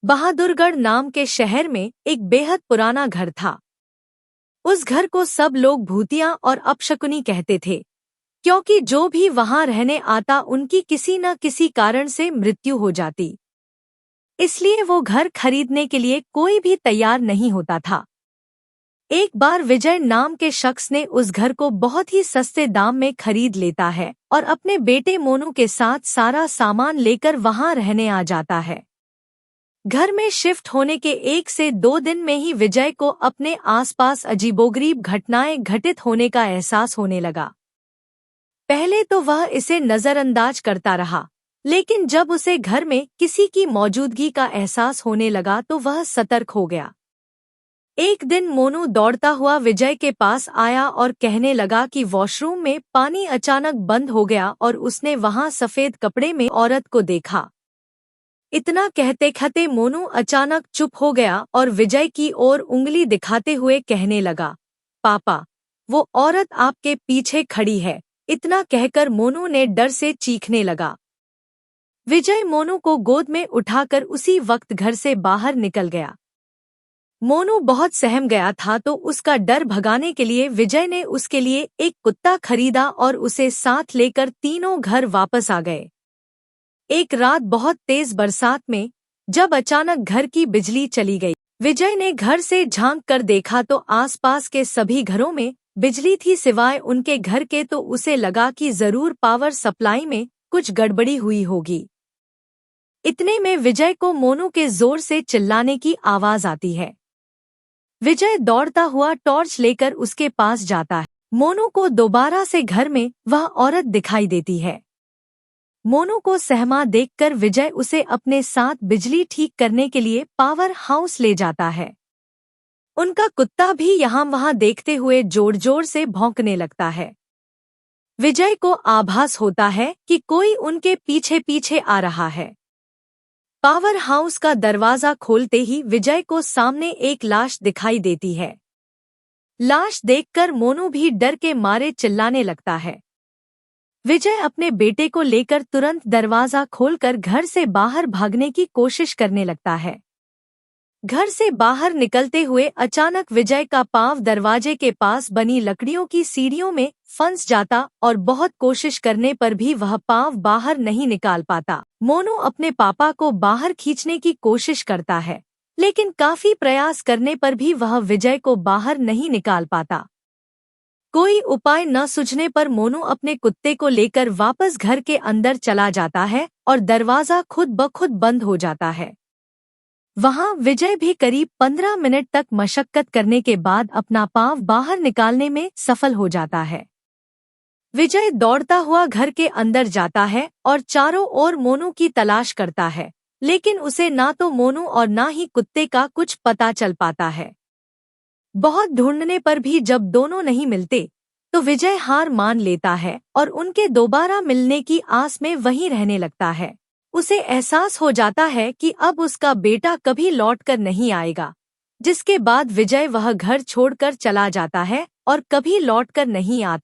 बहादुरगढ़ नाम के शहर में एक बेहद पुराना घर था। उस घर को सब लोग भूतिया और अपशकुनी कहते थे, क्योंकि जो भी वहां रहने आता उनकी किसी न किसी कारण से मृत्यु हो जाती। इसलिए वो घर खरीदने के लिए कोई भी तैयार नहीं होता था। एक बार विजय नाम के शख्स ने उस घर को बहुत ही सस्ते दाम में खरीद लेता है और अपने बेटे मोनू के साथ सारा सामान लेकर वहां रहने आ जाता है। घर में शिफ्ट होने के 1 से 2 दिन में ही विजय को अपने आसपास अजीबोगरीब घटनाएं घटित होने का एहसास होने लगा। पहले तो वह इसे नजरअंदाज करता रहा, लेकिन जब उसे घर में किसी की मौजूदगी का एहसास होने लगा तो वह सतर्क हो गया। एक दिन मोनू दौड़ता हुआ विजय के पास आया और कहने लगा कि वॉशरूम में पानी अचानक बंद हो गया और उसने वहां सफेद कपड़े में औरत को देखा। इतना कहते कहते मोनू अचानक चुप हो गया और विजय की ओर उंगली दिखाते हुए कहने लगा, पापा, वो औरत आपके पीछे खड़ी है। इतना कहकर मोनू ने डर से चीखने लगा। विजय मोनू को गोद में उठाकर उसी वक्त घर से बाहर निकल गया। मोनू बहुत सहम गया था तो उसका डर भगाने के लिए विजय ने उसके लिए एक कुत्ता खरीदा और उसे साथ लेकर तीनों घर वापस आ गए। एक रात बहुत तेज बरसात में जब अचानक घर की बिजली चली गई, विजय ने घर से झांक कर देखा तो आसपास के सभी घरों में बिजली थी सिवाय उनके घर के। तो उसे लगा कि जरूर पावर सप्लाई में कुछ गड़बड़ी हुई होगी। इतने में विजय को मोनू के जोर से चिल्लाने की आवाज आती है। विजय दौड़ता हुआ टॉर्च लेकर उसके पास जाता है। मोनू को दोबारा से घर में वह औरत दिखाई देती है। मोनू को सहमा देखकर विजय उसे अपने साथ बिजली ठीक करने के लिए पावर हाउस ले जाता है। उनका कुत्ता भी यहाँ वहाँ देखते हुए जोर जोर से भौंकने लगता है। विजय को आभास होता है कि कोई उनके पीछे पीछे आ रहा है। पावर हाउस का दरवाजा खोलते ही विजय को सामने एक लाश दिखाई देती है। लाश देखकर मोनू भी डर के मारे चिल्लाने लगता है। विजय अपने बेटे को लेकर तुरंत दरवाजा खोलकर घर से बाहर भागने की कोशिश करने लगता है। घर से बाहर निकलते हुए अचानक विजय का पांव दरवाजे के पास बनी लकड़ियों की सीढ़ियों में फंस जाता और बहुत कोशिश करने पर भी वह पांव बाहर नहीं निकाल पाता। मोनू अपने पापा को बाहर खींचने की कोशिश करता है, लेकिन काफी प्रयास करने पर भी वह विजय को बाहर नहीं निकाल पाता। कोई उपाय न सूझने पर मोनू अपने कुत्ते को लेकर वापस घर के अंदर चला जाता है और दरवाजा खुद ब खुद बंद हो जाता है। वहां विजय भी करीब 15 मिनट तक मशक्कत करने के बाद अपना पांव बाहर निकालने में सफल हो जाता है। विजय दौड़ता हुआ घर के अंदर जाता है और चारों ओर मोनू की तलाश करता है, लेकिन उसे ना तो मोनू और ना ही कुत्ते का कुछ पता चल पाता है। बहुत ढूंढने पर भी जब दोनों नहीं मिलते तो विजय हार मान लेता है और उनके दोबारा मिलने की आस में वहीं रहने लगता है। उसे एहसास हो जाता है कि अब उसका बेटा कभी लौटकर नहीं आएगा, जिसके बाद विजय वह घर छोड़कर चला जाता है और कभी लौटकर नहीं आता।